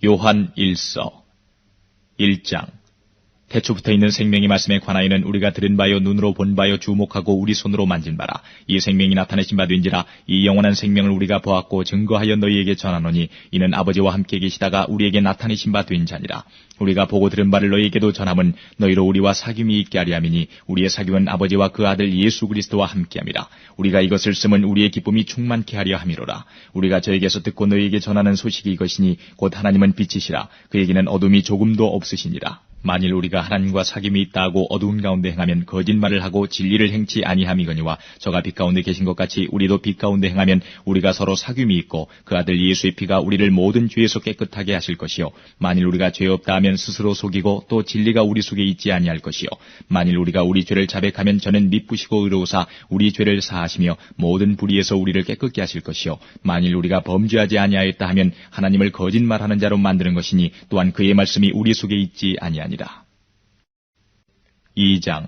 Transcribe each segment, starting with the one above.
요한 1서 1장. 태초부터 있는 생명의 말씀에 관하여는 우리가 들은 바요 눈으로 본 바요 주목하고 우리 손으로 만진 바라. 이 생명이 나타내신 바 된지라. 이 영원한 생명을 우리가 보았고 증거하여 너희에게 전하노니 이는 아버지와 함께 계시다가 우리에게 나타내신 바 된 자니라. 우리가 보고 들은 바를 너희에게도 전함은 너희로 우리와 사귐이 있게 하려 함이니 우리의 사귐은 아버지와 그 아들 예수 그리스도와 함께함이라. 우리가 이것을 쓰면 우리의 기쁨이 충만케 하려 함이로라. 우리가 저에게서 듣고 너희에게 전하는 소식이 이것이니 곧 하나님은 빛이시라. 그에게는 어둠이 조금도 없으시니라. 만일 우리가 하나님과 사귐이 있다 하고 어두운 가운데 행하면 거짓말을 하고 진리를 행치 아니함이거니와 저가 빛 가운데 계신 것 같이 우리도 빛 가운데 행하면 우리가 서로 사귐이 있고 그 아들 예수의 피가 우리를 모든 죄에서 깨끗하게 하실 것이요 만일 우리가 죄 없다 하면 스스로 속이고 또 진리가 우리 속에 있지 아니할 것이요 만일 우리가 우리 죄를 자백하면 저는 미쁘시고 의로우사 우리 죄를 사하시며 모든 불의에서 우리를 깨끗게 하실 것이요 만일 우리가 범죄하지 아니하였다 하면 하나님을 거짓말하는 자로 만드는 것이니 또한 그의 말씀이 우리 속에 있지 아니하니라. 2장.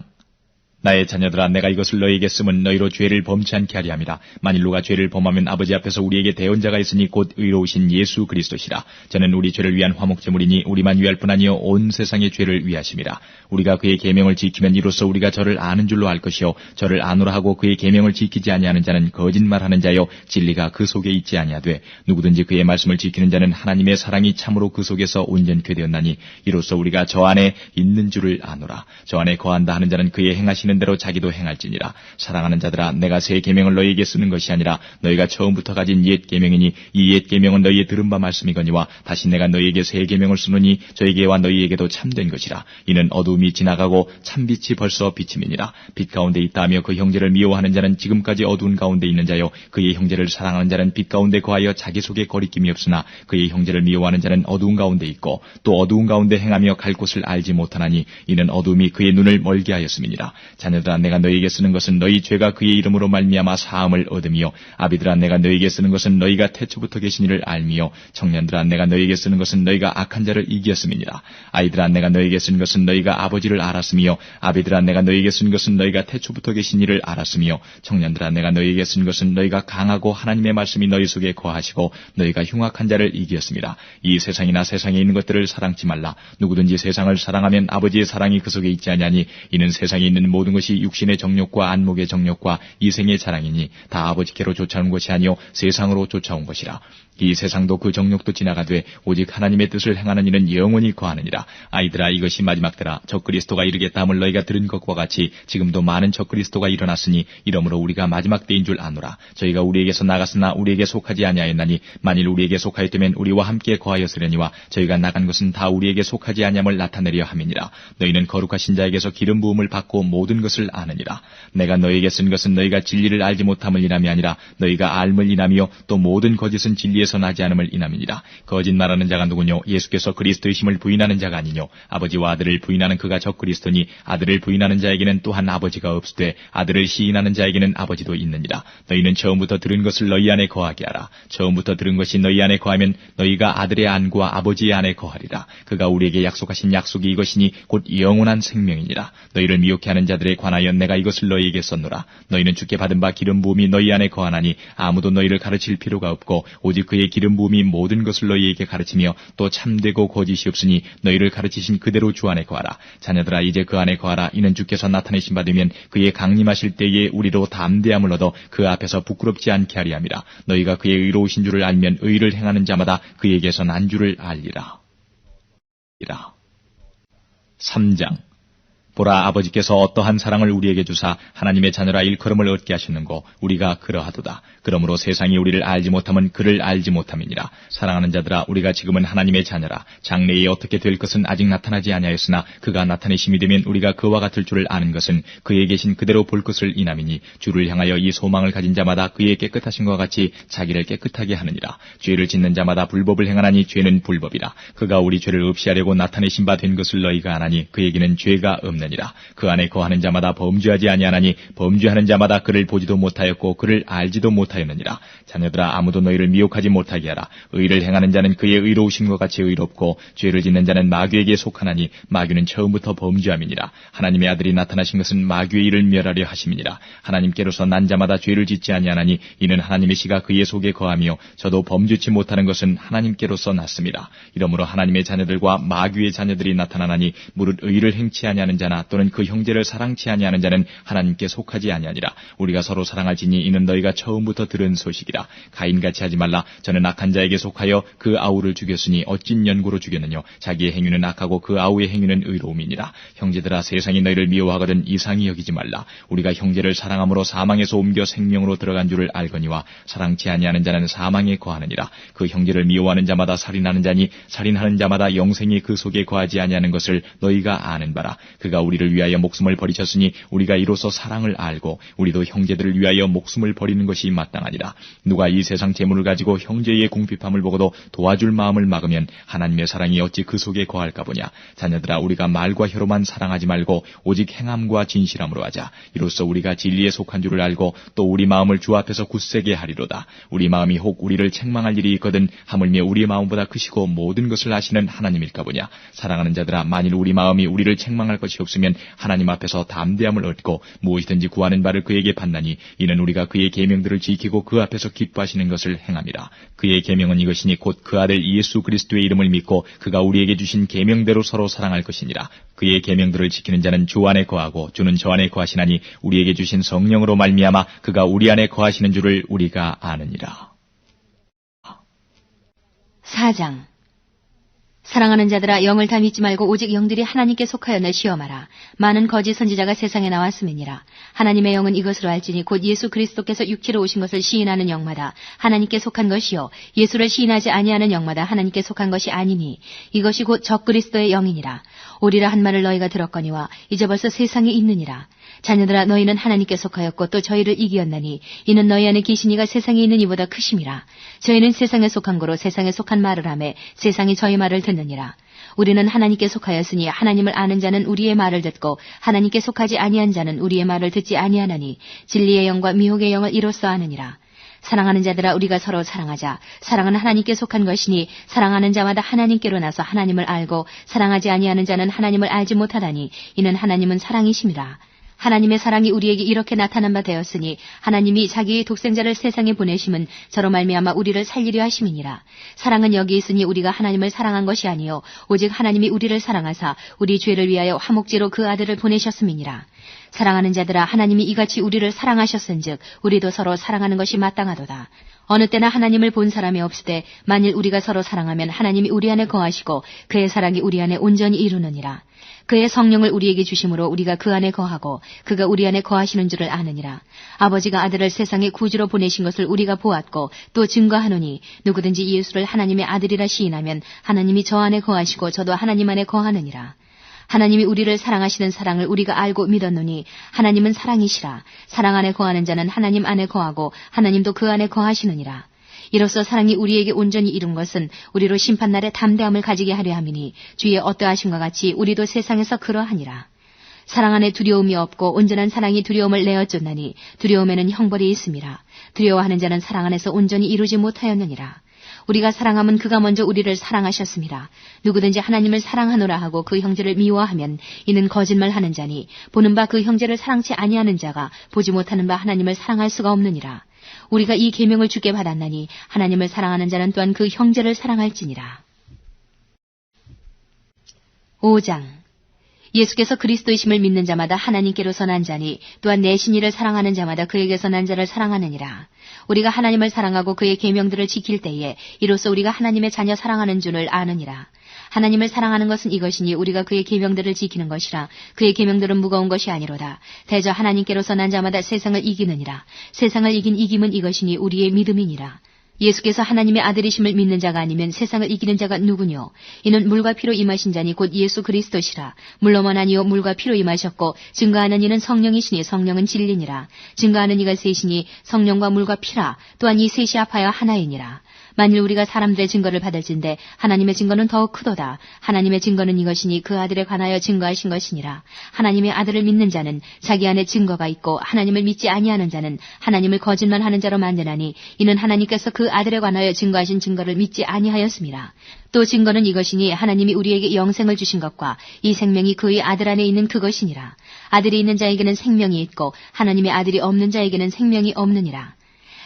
나의 자녀들아 내가 이것을 너희에게 쓰면 너희로 죄를 범치 않게 하려 함이라. 만일 누가 죄를 범하면 아버지 앞에서 우리에게 대언자가 있으니 곧 의로우신 예수 그리스도시라. 저는 우리 죄를 위한 화목제물이니 우리만 위할 뿐 아니요 온 세상의 죄를 위하심이라. 우리가 그의 계명을 지키면 이로써 우리가 저를 아는 줄로 알 것이요 저를 아노라 하고 그의 계명을 지키지 아니하는 자는 거짓말하는 자요 진리가 그 속에 있지 아니하되 누구든지 그의 말씀을 지키는 자는 하나님의 사랑이 참으로 그 속에서 온전케 되었나니 이로써 우리가 저 안에 있는 줄을 아노라. 저 안에 거한다 하는 자는 그의 행하시는 대로 자기도 행할지니라. 사랑하는 자들아 내가 새 계명을 너희에게 쓰는 것이 아니라 너희가 처음부터 가진 옛 계명이니 이 옛 계명은 너희의 들은 바 말씀이거니와 다시 내가 너희에게 새 계명을 쓰노니 저에게와 너희에게도 참된 것이라. 이는 어두움이 지나가고 참빛이 벌써 비침이니라. 빛 가운데 있다 하며 그 형제를 미워하는 자는 지금까지 어두운 가운데 있는 자요 그의 형제를 사랑하는 자는 빛 가운데 거하여 자기 속에 거리낌이 없으나 그의 형제를 미워하는 자는 어두운 가운데 있고 또 어두운 가운데 행하며 갈 곳을 알지 못하나니 이는 어두움이 그의 눈을 멀게 하였음이니라. 자녀들아 내가 너희에게 쓰는 것은 너희 죄가 그의 이름으로 말미암아 사함을 얻음이요 아비들아 내가 너희에게 쓰는 것은 너희가 태초부터 계신 이를 알미요 청년들아 내가 너희에게 쓰는 것은 너희가 악한 자를 이기었음이니라. 아이들아 내가 너희에게 쓰는 것은 너희가 아버지를 알았으며 아비들아 내가 너희에게 쓴 것은 너희가 태초부터 계신 이를 알았으며 청년들아 내가 너희에게 쓴 것은 너희가 강하고 하나님의 말씀이 너희 속에 거하시고 너희가 흉악한 자를 이기었습니다. 이 세상이나 세상에 있는 것들을 사랑치 말라. 누구든지 세상을 사랑하면 아버지의 사랑이 그 속에 있지 아니하니 이는 세상에 있는 모든 것이 육신의 정욕과 안목의 정욕과 이생의 자랑이니 다 아버지께로 쫓아온 것이 아니요 세상으로 쫓아온 것이라. 이 세상도 그 정욕도 지나가되 오직 하나님의 뜻을 행하는 이는 영원히 거하느니라. 아이들아 이것이 마지막 때라. 적그리스도가 이르겠다 함을 너희가 들은 것과 같이 지금도 많은 적그리스도가 일어났으니 이러므로 우리가 마지막 때인 줄 아노라. 저희가 우리에게서 나갔으나 우리에게 속하지 아니하였나니 만일 우리에게 속하였다면 우리와 함께 거하였으려니와 저희가 나간 것은 다 우리에게 속하지 아니함을 나타내려 함이니라. 너희는 거룩하신 자에게서 기름 부음을 받고 모든 것을 아느니라. 내가 너희에게 쓴 것은 너희가 진리를 알지 못함을 인함이 아니라 너희가 알을 인함이요 또 모든 거짓은 진리에서 나지 않음을 인함이니라. 거짓말하는 자가 누구뇨? 예수께서 그리스도이심을 부인하는 자가 아니뇨? 아버지와 아들을 부인하는 그가 적그리스도니 아들을 부인하는 자에게는 또한 아버지가 없으되 아들을 시인하는 자에게는 아버지도 있느니라. 너희는 처음부터 들은 것을 너희 안에 거하게 하라. 처음부터 들은 것이 너희 안에 거하면 너희가 아들의 안과 아버지의 안에 거하리라. 그가 우리에게 약속하신 약속이 이것이니 곧 영원한 생명이니라. 너희를 미혹해 하는 자들에 관하여 내가 이것을 너희에게 썼노라. 너희는 주께 받은 바 기름 부음이 너희 안에 거하나니 아무도 너희를 가르칠 필요가 없고 오직 그의 기름 부음이 모든 것을 너희에게 가르치며 또 참되고 거짓이 없으니 너희를 가르치신 그대로 주 안에 거하라. 자녀들아 이제 그 안에 거하라. 이는 주께서 나타내신 바 되면 그의 강림하실 때에 우리로 담대함을 얻어 그 앞에서 부끄럽지 않게 하리 함이라. 너희가 그의 의로우신 줄을 알면 의를 행하는 자마다 그에게서 난 줄을 알리라. 3장. 보라 아버지께서 어떠한 사랑을 우리에게 주사 하나님의 자녀라 일컬음을 얻게 하셨는고 우리가 그러하도다. 그러므로 세상이 우리를 알지 못함은 그를 알지 못함이니라. 사랑하는 자들아 우리가 지금은 하나님의 자녀라. 장래에 어떻게 될 것은 아직 나타나지 아니하였으나 그가 나타내심이 되면 우리가 그와 같을 줄을 아는 것은 그에 계신 그대로 볼 것을 인함이니 주를 향하여 이 소망을 가진 자마다 그의 깨끗하심과 같이 자기를 깨끗하게 하느니라. 죄를 짓는 자마다 불법을 행하나니 죄는 불법이라. 그가 우리 죄를 없이하려고 나타내신 바 된 것을 너희가 아나니 그에게는 죄가 없느니라. 아니하느니라. 그 안에 거하는 자마다 범죄하지 아니하나니 범죄하는 자마다 그를 보지도 못하였고 그를 알지도 못하였느니라. 자녀들아, 아무도 너희를 미혹하지 못하게 하라. 의를 행하는 자는 그의 의로우심과 같이 의롭고 죄를 짓는 자는 마귀에게 속하나니 마귀는 처음부터 범죄함이니라. 하나님의 아들이 나타나신 것은 마귀의 일을 멸하려 하심이니라. 하나님께로서 난 자마다 죄를 짓지 아니하나니 이는 하나님의 씨가 그의 속에 거하며 저도 범죄치 못하는 것은 하나님께로서 났습니다. 이러므로 하나님의 자녀들과 마귀의 자녀들이 나타나나니 무릇 의를 행치 아니하는 자나 또는 그 형제를 사랑치 아니하는 자는 하나님께 속하지 아니하니라. 우리가 서로 사랑할지니 이는 너희가 처음부터 들은 소식이라. 가인같이 하지 말라. 저는 악한 자에게 속하여 그 아우를 죽였으니 어찐 연고로 죽였느뇨. 자기의 행위는 악하고 그 아우의 행위는 의로움이니라. 형제들아, 세상이 너희를 미워하거든 이상히 여기지 말라. 우리가 형제를 사랑함으로 사망에서 옮겨 생명으로 들어간 줄을 알거니와 사랑치 아니하는 자는 사망에 거하느니라. 그 형제를 미워하는 자마다 살인하는 자니 살인하는 자마다 영생이 그 속에 거하지 아니하는 것을 너희가 아는 바라. 그가 우리를 위하여 목숨을 버리셨으니 우리가 이로써 사랑을 알고 우리도 형제들을 위하여 목숨을 버리는 것이 마땅하니라. 누가 이 세상 재물을 가지고 형제의 궁핍함을 보고도 도와줄 마음을 막으면 하나님의 사랑이 어찌 그 속에 거할까 보냐. 자녀들아, 우리가 말과 혀로만 사랑하지 말고 오직 행함과 진실함으로 하자. 이로써 우리가 진리에 속한 줄을 알고 또 우리 마음을 주 앞에서 굳세게 하리로다. 우리 마음이 혹 우리를 책망할 일이 있거든 하물며 우리 마음보다 크시고 모든 것을 아시는 하나님일까 보냐. 사랑하는 자들아, 만일 우리 마음이 우리를 책망할 것이 없으면 하나님 앞에서 담대함을 얻고 무엇이든지 구하는 바를 그에게 받나니 이는 우리가 그의 계명들을 지키고 그 앞에서 기뻐하시는 것을 행함이라. 그의 계명은 이것이니 곧 그 아들 예수 그리스도의 이름을 믿고 그가 우리에게 주신 계명대로 서로 사랑할 것이니라. 그의 계명들을 지키는 자는 주 안에 거하고 주는 저 안에 거하시나니 우리에게 주신 성령으로 말미암아 그가 우리 안에 거하시는 줄을 우리가 아느니라. 4장. 사랑하는 자들아, 영을 다 믿지 말고 오직 영들이 하나님께 속하였나 시험하라. 많은 거짓 선지자가 세상에 나왔음이니라. 하나님의 영은 이것으로 알지니 곧 예수 그리스도께서 육체로 오신 것을 시인하는 영마다 하나님께 속한 것이요 예수를 시인하지 아니하는 영마다 하나님께 속한 것이 아니니 이것이 곧 적그리스도의 영이니라. 오리라 한 말을 너희가 들었거니와 이제 벌써 세상에 있느니라. 자녀들아, 너희는 하나님께 속하였고 또 저희를 이기었나니 이는 너희 안에 계신 이가 세상에 있는 이보다 크심이라. 저희는 세상에 속한 거로 세상에 속한 말을 하매 세상이 저희 말을 듣느니라. 우리는 하나님께 속하였으니 하나님을 아는 자는 우리의 말을 듣고 하나님께 속하지 아니한 자는 우리의 말을 듣지 아니하나니 진리의 영과 미혹의 영을 이로써 아느니라. 사랑하는 자들아, 우리가 서로 사랑하자. 사랑은 하나님께 속한 것이니 사랑하는 자마다 하나님께로 나서 하나님을 알고 사랑하지 아니하는 자는 하나님을 알지 못하다니 이는 하나님은 사랑이심이라. 하나님의 사랑이 우리에게 이렇게 나타난 바 되었으니 하나님이 자기의 독생자를 세상에 보내심은 저로 말미암아 우리를 살리려 하심이니라. 사랑은 여기 있으니 우리가 하나님을 사랑한 것이 아니요 오직 하나님이 우리를 사랑하사 우리 죄를 위하여 화목제로 그 아들을 보내셨음이니라. 사랑하는 자들아, 하나님이 이같이 우리를 사랑하셨은즉 우리도 서로 사랑하는 것이 마땅하도다. 어느 때나 하나님을 본 사람이 없으되 만일 우리가 서로 사랑하면 하나님이 우리 안에 거하시고 그의 사랑이 우리 안에 온전히 이루느니라. 그의 성령을 우리에게 주심으로 우리가 그 안에 거하고 그가 우리 안에 거하시는 줄을 아느니라. 아버지가 아들을 세상에 구주로 보내신 것을 우리가 보았고 또 증거하노니 누구든지 예수를 하나님의 아들이라 시인하면 하나님이 저 안에 거하시고 저도 하나님 안에 거하느니라. 하나님이 우리를 사랑하시는 사랑을 우리가 알고 믿었노니 하나님은 사랑이시라. 사랑 안에 거하는 자는 하나님 안에 거하고 하나님도 그 안에 거하시느니라. 이로써 사랑이 우리에게 온전히 이룬 것은 우리로 심판날에 담대함을 가지게 하려 함이니 주의 어떠하심과 같이 우리도 세상에서 그러하니라. 사랑 안에 두려움이 없고 온전한 사랑이 두려움을 내어쫓나니 두려움에는 형벌이 있음이라. 두려워하는 자는 사랑 안에서 온전히 이루지 못하였느니라. 우리가 사랑하면 그가 먼저 우리를 사랑하셨습니다. 누구든지 하나님을 사랑하노라 하고 그 형제를 미워하면 이는 거짓말하는 자니 보는 바 그 형제를 사랑치 아니하는 자가 보지 못하는 바 하나님을 사랑할 수가 없느니라. 우리가 이 계명을 주께 받았나니 하나님을 사랑하는 자는 또한 그 형제를 사랑할지니라. 5장. 예수께서 그리스도이심을 믿는 자마다 하나님께로서 난 자니 또한 내신 이를 사랑하는 자마다 그에게서 난 자를 사랑하느니라. 우리가 하나님을 사랑하고 그의 계명들을 지킬 때에 이로써 우리가 하나님의 자녀 사랑하는 줄을 아느니라. 하나님을 사랑하는 것은 이것이니 우리가 그의 계명들을 지키는 것이라. 그의 계명들은 무거운 것이 아니로다. 대저 하나님께로서 난 자마다 세상을 이기느니라. 세상을 이긴 이김은 이것이니 우리의 믿음이니라. 예수께서 하나님의 아들이심을 믿는 자가 아니면 세상을 이기는 자가 누구뇨? 이는 물과 피로 임하신 자니 곧 예수 그리스도시라. 물로만 아니요 물과 피로 임하셨고 증거하는 이는 성령이시니 성령은 진리니라. 증거하는 이가 셋이니 성령과 물과 피라. 또한 이 셋이 합하여 하나이니라. 만일 우리가 사람들의 증거를 받을진대 하나님의 증거는 더욱 크도다. 하나님의 증거는 이것이니 그 아들에 관하여 증거하신 것이니라. 하나님의 아들을 믿는 자는 자기 안에 증거가 있고 하나님을 믿지 아니하는 자는 하나님을 거짓말하는 자로 만드나니 이는 하나님께서 그 아들에 관하여 증거하신 증거를 믿지 아니하였습니다. 또 증거는 이것이니 하나님이 우리에게 영생을 주신 것과 이 생명이 그의 아들 안에 있는 그것이니라. 아들이 있는 자에게는 생명이 있고 하나님의 아들이 없는 자에게는 생명이 없느니라.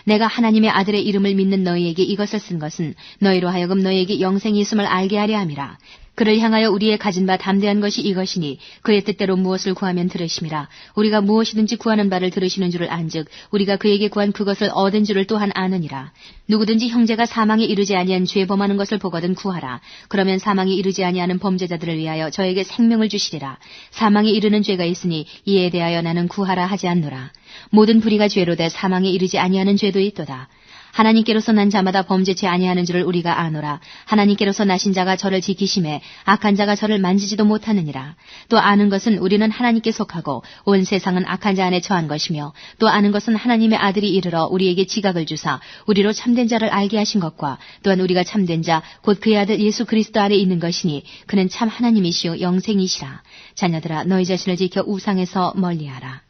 내가 하나님의 아들의 이름을 믿는 너희에게 이것을 쓴 것은 너희로 하여금 너희에게 영생이 있음을 알게 하려 함이라. 그를 향하여 우리의 가진 바 담대한 것이 이것이니 그의 뜻대로 무엇을 구하면 들으심이라. 우리가 무엇이든지 구하는 바를 들으시는 줄을 안즉 우리가 그에게 구한 그것을 얻은 줄을 또한 아느니라. 누구든지 형제가 사망에 이르지 아니한 죄 범하는 것을 보거든 구하라. 그러면 사망에 이르지 아니하는 범죄자들을 위하여 저에게 생명을 주시리라. 사망에 이르는 죄가 있으니 이에 대하여 나는 구하라 하지 않노라. 모든 불의가 죄로 돼 사망에 이르지 아니하는 죄도 있도다. 하나님께로서 난 자마다 범죄치 아니하는 줄을 우리가 아노라. 하나님께로서 나신 자가 저를 지키심에 악한 자가 저를 만지지도 못하느니라. 또 아는 것은 우리는 하나님께 속하고 온 세상은 악한 자 안에 처한 것이며 또 아는 것은 하나님의 아들이 이르러 우리에게 지각을 주사 우리로 참된 자를 알게 하신 것과 또한 우리가 참된 자 곧 그의 아들 예수 그리스도 안에 있는 것이니 그는 참 하나님이시요 영생이시라. 자녀들아 너희 자신을 지켜 우상에서 멀리하라.